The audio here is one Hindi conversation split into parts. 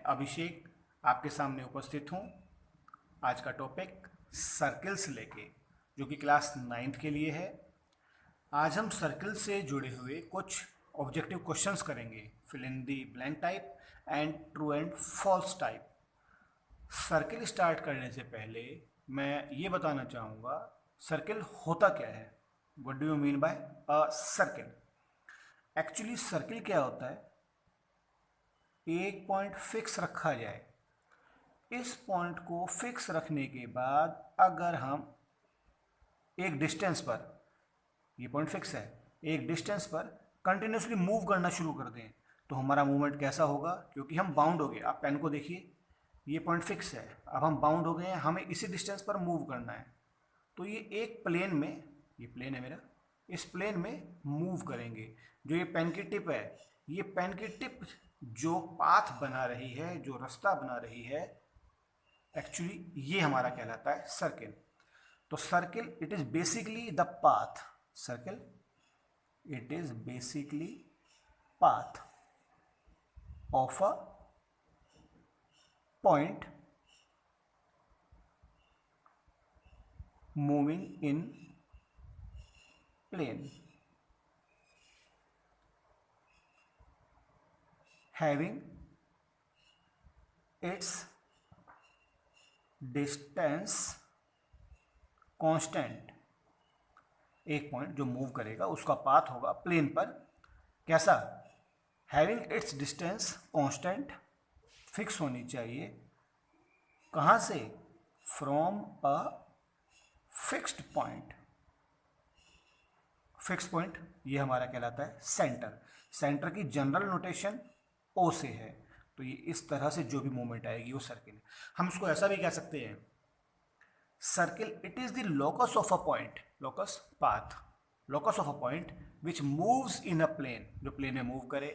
अभिषेक आपके सामने उपस्थित हूँ। आज का टॉपिक सर्किल्स लेके, जो कि क्लास 9th के लिए है। आज हम सर्किल से जुड़े हुए कुछ ऑब्जेक्टिव क्वेश्चंस करेंगे, fill in the blank type and true and false type. Circle start करने से पहले मैं ये बताना चाहूँगा सर्किल होता क्या है। What do you mean by a circle? Actually circle क्या होता है, एक पॉइंट फिक्स रखा जाए। इस पॉइंट को फिक्स रखने के बाद अगर हम एक डिस्टेंस पर, ये पॉइंट फिक्स है, एक डिस्टेंस पर कंटिन्यूसली मूव करना शुरू कर दें तो हमारा मूवमेंट कैसा होगा? क्योंकि हम बाउंड हो गए। आप पेन को देखिए, ये पॉइंट फिक्स है, अब हम बाउंड हो गए हैं, हमें इसी डिस्टेंस पर मूव करना है। तो ये एक प्लेन में, ये प्लेन है मेरा, इस प्लेन में मूव करेंगे। जो ये पेन की टिप है, ये पेन की टिप जो पाथ बना रही है, जो रास्ता बना रही है, एक्चुअली ये हमारा कहलाता है सर्किल। तो circle it is basically the path, circle it is basically path of a point moving in plane having its distance constant। एक पॉइंट जो मूव करेगा उसका पाथ होगा प्लेन पर कैसा? Having its distance constant, fix होनी चाहिए। कहाँ से? From a fixed point. Fix point ये हमारा कहलाता है सेंटर। सेंटर की जनरल नोटेशन ओ से है, तो ये इस तरह से जो भी मूवमेंट आएगी वो सर्किल। हम इसको ऐसा भी कह सकते हैं, circle it is the locus of a point, locus path, locus of a point which moves in a plane, जो प्लेन में मूव करे,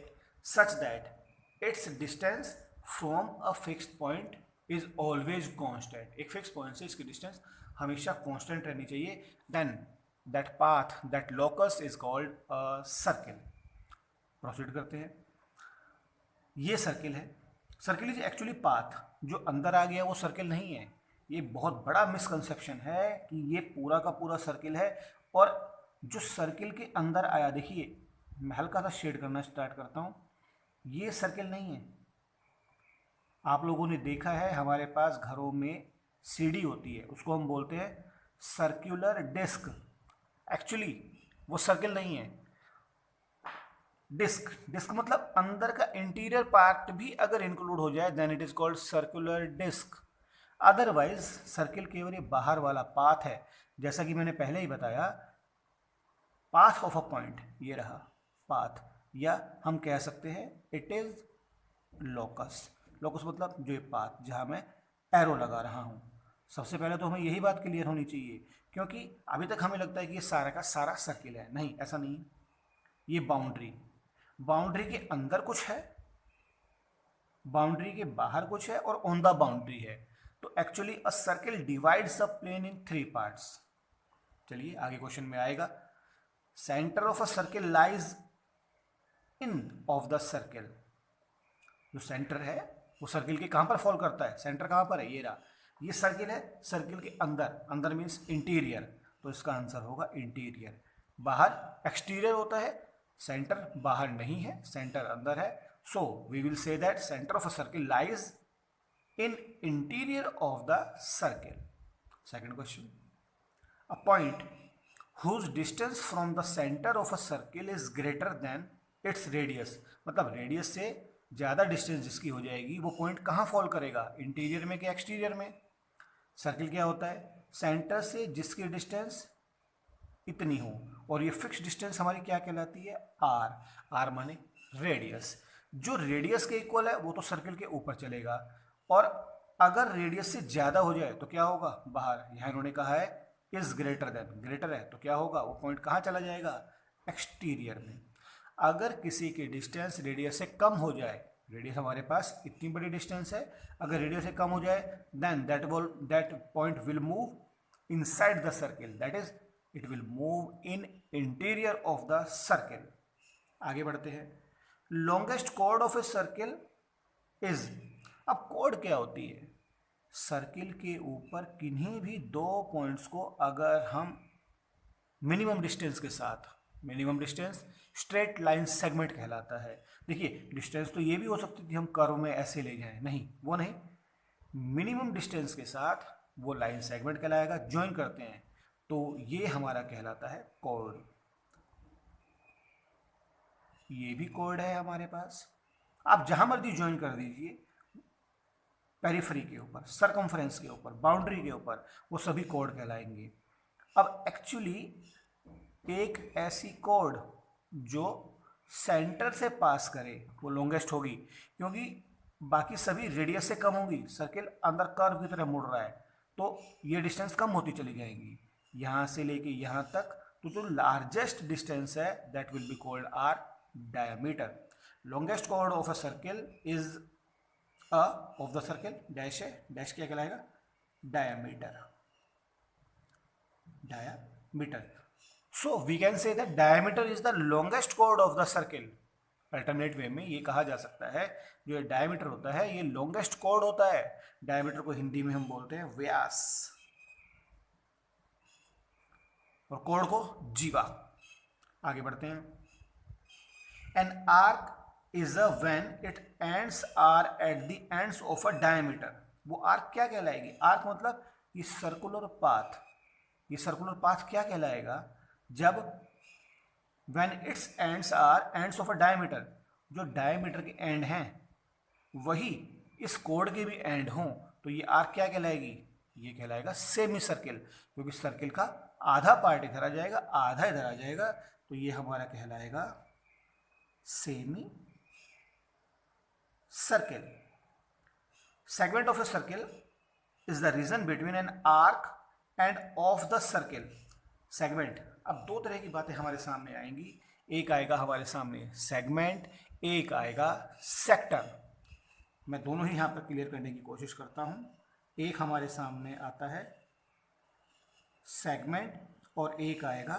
such that its distance from a fixed point is always constant. एक फिक्स पॉइंट से इसकी डिस्टेंस हमेशा कांस्टेंट रहनी चाहिए। Then that path, that locus is called a circle. Proceed करते हैं। ये सर्किल है। Circle is actually path. जो अंदर आ गया वो सर्किल नहीं है। ये बहुत बड़ा मिसकंसेप्शन है कि ये पूरा का पूरा सर्किल है, और जो सर्किल के अंदर आया, देखिए मैं हल्का सा शेड करना स्टार्ट करता हूँ, ये सर्किल नहीं है। आप लोगों ने देखा है हमारे पास घरों में सीढ़ी होती है, उसको हम बोलते हैं सर्कुलर डिस्क। एक्चुअली वो सर्किल नहीं है। डिस्क, डिस्क मतलब अंदर का इंटीरियर पार्ट भी अगर इंक्लूड हो जाए then it is called circular disc. Otherwise circle केवल ये बाहर वाला पाथ है। जैसा कि मैंने पहले ही बताया, पाथ ऑफ अ पॉइंट ये रहा पाथ, या हम कह सकते हैं इट इज लोकस। लोकस मतलब जो ये पाथ जहां मैं एरो लगा रहा हूं। सबसे पहले तो हमें यही बात क्लियर होनी चाहिए, क्योंकि अभी तक हमें लगता है कि ये सारा का सारा सर्किल है। नहीं, ऐसा नहीं है। ये बाउंड्री, बाउंड्री के अंदर कुछ है, बाउंड्री के बाहर कुछ है, और ऑन द बाउंड्री है। तो actually a circle divides a plane in 3 parts. चलिए आगे क्वेश्चन में आएगा। Centre of a circle lies in of the circle. जो सेंटर है वो सर्किल के कहां पर फॉल करता है? सेंटर कहां पर है? ये रहा, ये सर्किल है, सर्किल के अंदर, अंदर मीन्स इंटीरियर, तो इसका आंसर होगा इंटीरियर। बाहर एक्सटीरियर होता है, सेंटर बाहर नहीं है, सेंटर अंदर है। So we will say that centre of a circle lies in interior of the circle. Second question, a point whose distance from the center of a circle is greater than its radius। मतलब रेडियस से ज़्यादा डिस्टेंस जिसकी हो जाएगी वो पॉइंट कहाँ फॉल करेगा? इंटीरियर में कि एक्सटीरियर में? सर्किल क्या होता है? सेंटर से जिसकी डिस्टेंस इतनी हो, और ये फिक्स डिस्टेंस हमारी क्या कहलाती है? आर। आर माने रेडियस। जो रेडियस के इक्वल है वो तो सर्किल के ऊपर चलेगा, और अगर रेडियस से ज़्यादा हो जाए तो क्या होगा? बाहर। यहाँ इन्होंने कहा है इज ग्रेटर देन, ग्रेटर है तो क्या होगा? वो पॉइंट कहाँ चला जाएगा? एक्सटीरियर में। अगर किसी की डिस्टेंस रेडियस से कम हो जाए, रेडियस हमारे पास इतनी बड़ी डिस्टेंस है, अगर रेडियस से कम हो जाए then that point will move inside the circle, that is it will move in interior of the circle. आगे बढ़ते हैं। Longest chord of a circle is अब कोड क्या होती है? सर्किल के ऊपर किन्हीं भी दो पॉइंट्स को अगर हम मिनिमम डिस्टेंस के साथ, minimum distance straight line segment कहलाता है। देखिए डिस्टेंस तो ये भी हो सकती थी हम कर्व में ऐसे ले जाएं, नहीं वो नहीं, मिनिमम डिस्टेंस के साथ वो लाइन सेगमेंट कहलाएगा, ज्वाइन करते हैं तो ये हमारा कहलाता है कोड। ये भी कोड है हमारे पास, आप जहां मर्जी ज्वाइन कर दीजिए, पेरिफेरी के ऊपर, सरकमफ्रेंस के ऊपर, बाउंड्री के ऊपर, वो सभी कोड कहलाएंगे। अब एक्चुअली एक ऐसी कोड जो सेंटर से पास करे वो लॉन्गेस्ट होगी, क्योंकि बाकी सभी रेडियस से कम होगी, सर्किल अंदर कर्व की तरह मुड़ रहा है तो ये डिस्टेंस कम होती चली जाएंगी यहाँ से लेके यहाँ तक। तो जो लार्जेस्ट डिस्टेंस है that will be called are diameter. Longest कोड of a circle is of the circle dash है, डैश क्या कहलाएगा? Diameter, diameter. So we can say that diameter is the longest कोड of the circle. Alternate way में ये कहा जा सकता है जो ये डायमीटर होता है ये लॉन्गेस्ट कोड होता है। डायमीटर को हिंदी में हम बोलते हैं व्यास और कोड को जीवा। आगे बढ़ते हैं। An arc is a when it ends are at the ends of a diameter. वो आर्क क्या कहलाएगी? आर्क मतलब ये सर्कुलर पाथ। ये सर्कुलर पाथ क्या कहलाएगा? जब when its ends are ends of a diameter, जो डायमीटर के एंड हैं वही इस कोड के भी एंड हों तो ये आर्क क्या कहलाएगी? ये कहलाएगा सेमी सर्किल, क्योंकि सर्किल का आधा पार्ट इधर आ जाएगा आधा इधर आ जाएगा तो ये हमारा कहलाएगा semi circle. Segment of a circle is the region between an arc end of the circle. Segment, अब दो तरह की बातें हमारे सामने आएंगी, एक आएगा हमारे सामने सेगमेंट, एक आएगा सेक्टर। मैं दोनों ही यहाँ पर क्लियर करने की कोशिश करता हूँ। एक हमारे सामने आता है सेगमेंट और एक आएगा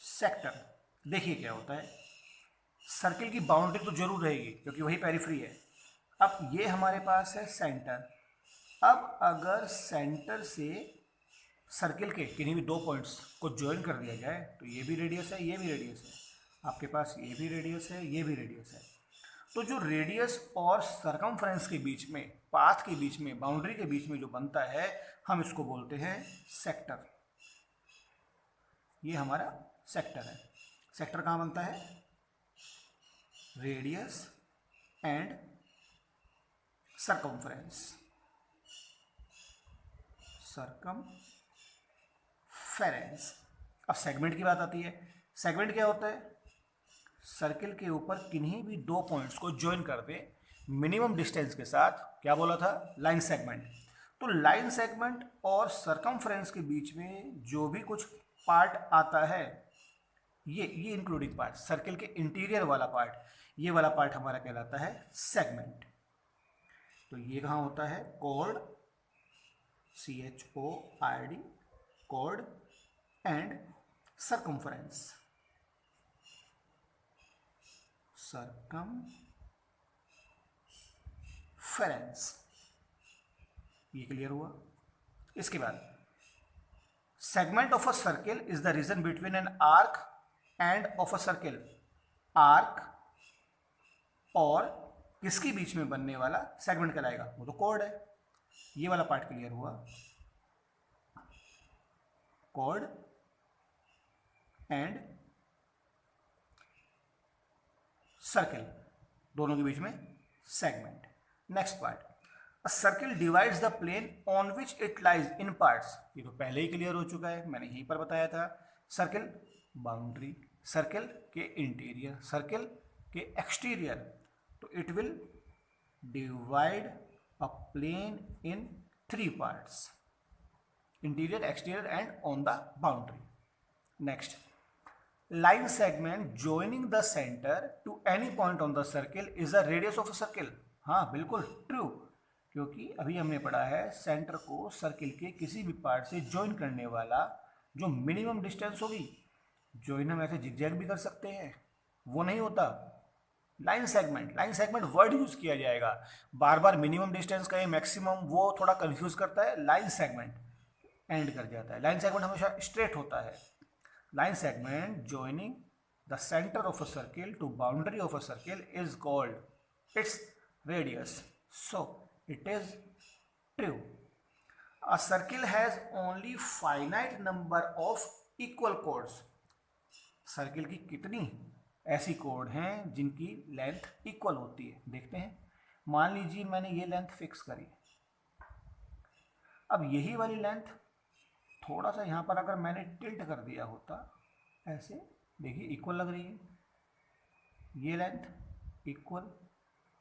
सेक्टर। देखिए क्या होता है, सर्किल की बाउंड्री तो जरूर रहेगी क्योंकि वही पेरिफेरी है। अब ये हमारे पास है सेंटर। अब अगर सेंटर से सर्किल के किन्हीं भी दो पॉइंट्स को ज्वाइन कर दिया जाए तो ये भी रेडियस है ये भी रेडियस है, आपके पास ये भी रेडियस है ये भी रेडियस है। तो जो रेडियस और सरकमफ्रेंस के बीच में, पाथ के बीच में, बाउंड्री के बीच में जो बनता है हम इसको बोलते हैं सेक्टर। ये हमारा सेक्टर है। सेक्टर कहाँ बनता है? Radius and circumference, circumference. अब सेगमेंट की बात आती है। सेगमेंट क्या होता है? सर्किल के ऊपर किन्हीं भी दो पॉइंट्स को ज्वाइन कर दे मिनिमम डिस्टेंस के साथ, क्या बोला था? Line segment. तो लाइन सेगमेंट और सरकमफ्रेंस के बीच में जो भी कुछ पार्ट आता है ये इंक्लूडिंग पार्ट, सर्किल के इंटीरियर वाला पार्ट, ये वाला पार्ट हमारा कहलाता है सेगमेंट। तो ये कहाँ होता है? Code, CHORD, code and circumference, circumference. ये क्लियर हुआ? इसके बाद segment of a circle is the region between an arc end of a circle. Arc और किसके बीच में बनने वाला सेगमेंट कहलाएगा? वो तो कोड है। ये वाला पार्ट क्लियर हुआ। कोड एंड सर्किल, दोनों के बीच में segment. Next part, a circle divides the plane on which it lies in parts. ये तो पहले ही क्लियर हो चुका है, मैंने यहीं पर बताया था। सर्किल बाउंड्री, सर्किल के इंटीरियर, सर्किल के एक्सटीरियर। तो it will divide a plane in 3 parts, interior, exterior and on the boundary. Next, line segment joining the center to any point on the circle is the radius of a circle। हाँ बिल्कुल ट्रू, क्योंकि अभी हमने पढ़ा है सेंटर को सर्किल के किसी भी पार्ट से ज्वाइन करने वाला जो मिनिमम डिस्टेंस होगी, ज्वाइन हम ऐसे जिगजैग भी कर सकते हैं, वो नहीं होता, लाइन सेगमेंट वर्ड यूज किया जाएगा, बार बार मिनिमम डिस्टेंस का ये मैक्सिमम वो थोड़ा कंफ्यूज करता है। लाइन सेगमेंट एंड कर जाता है, लाइन सेगमेंट हमेशा स्ट्रेट होता है। Line segment joining the center of a circle to boundary of a circle is called its radius. So it is true. A circle has only finite number of equal chords. Circle की कितनी ऐसी कोड हैं जिनकी लेंथ इक्वल होती है, देखते हैं। मान लीजिए मैंने ये लेंथ फिक्स करी, अब यही वाली लेंथ थोड़ा सा यहाँ पर अगर मैंने टिल्ट कर दिया होता ऐसे, देखिए इक्वल लग रही है, ये लेंथ इक्वल।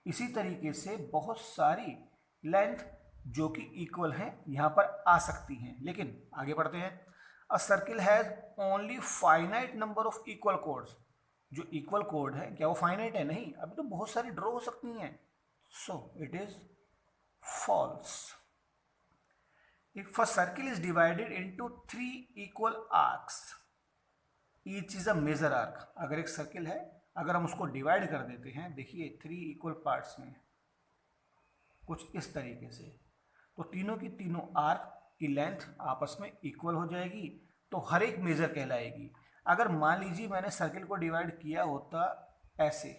इसी तरीके से बहुत सारी लेंथ जो कि इक्वल हैं यहाँ पर आ सकती हैं। लेकिन आगे बढ़ते हैं। अ circle has only finite number of equal codes. जो इक्वल कोड है क्या वो फाइनाइट है? नहीं, अभी तो बहुत सारी ड्रॉ हो सकती हैं। So it is false. If a circle is divided into 3 equal arcs, each is a major arc. अगर एक सर्किल है, अगर हम उसको डिवाइड कर देते हैं, देखिए 3 इक्वल पार्ट्स में कुछ इस तरीके से, तो तीनों की तीनों आर्क की लेंथ आपस में इक्वल हो जाएगी, तो हर एक मेजर कहलाएगी। अगर मान लीजिए मैंने सर्किल को डिवाइड किया होता ऐसे,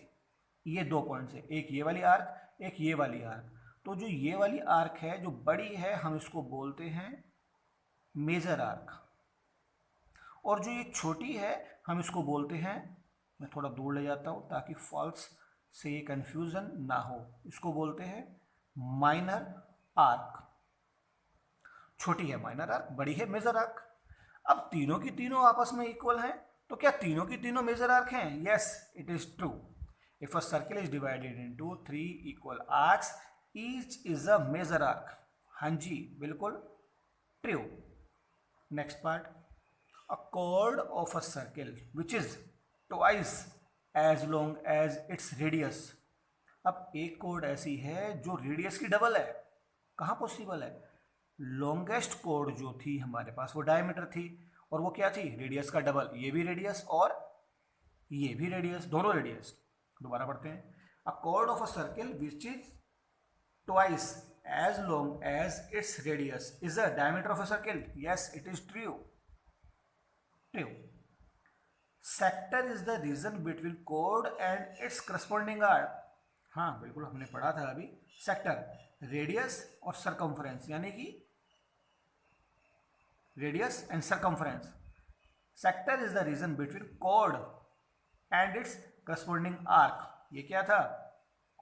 ये 2 पॉइंट से, एक ये वाली आर्क एक ये वाली आर्क, तो जो ये वाली आर्क है जो बड़ी है हम इसको बोलते हैं मेजर आर्क, और जो ये छोटी है हम इसको बोलते हैं, मैं थोड़ा दूर ले जाता हूँ ताकि फॉल्स से ये कंफ्यूजन ना हो, इसको बोलते हैं माइनर आर्क। छोटी है माइनर आर्क, बड़ी है मेजर आर्क। अब तीनों की तीनों आपस में इक्वल हैं, तो क्या तीनों की तीनों मेजर आर्क हैं? Yes, it is true. If a circle is divided into 3 equal arcs, each is a major arc. हाँ जी, बिल्कुल true. Next part, a chord of a circle which is twice as long as its radius. अब एक कोड ऐसी है जो रेडियस की डबल है, कहाँ पॉसिबल है? लॉन्गेस्ट कोड जो थी हमारे पास वो डायमीटर थी, और वो क्या थी? रेडियस का डबल। ये भी रेडियस और ये भी रेडियस, दोनों रेडियस। दोबारा पढ़ते हैं। अ chord of a circle which is twice as long as its radius is the diameter of a circle. Yes, it is true. True. Sector is the region between chord and its corresponding arc. हाँ बिल्कुल, हमने पढ़ा था अभी। सेक्टर, रेडियस और सरकमफ्रेंस, यानी कि radius and circumference. Sector is the region between chord and it's corresponding arc. ये क्या था?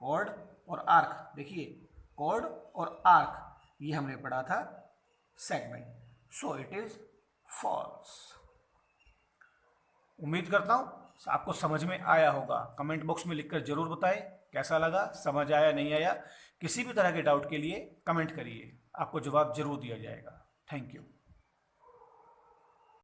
chord और आर्क। देखिए कॉर्ड और आर्क, ये हमने पढ़ा था segment. So it is false. उम्मीद करता हूं आपको समझ में आया होगा। कमेंट बॉक्स में लिखकर जरूर बताएं कैसा लगा, समझ आया नहीं आया। किसी भी तरह के डाउट के लिए कमेंट करिए, आपको जवाब जरूर दिया जाएगा। Thank you.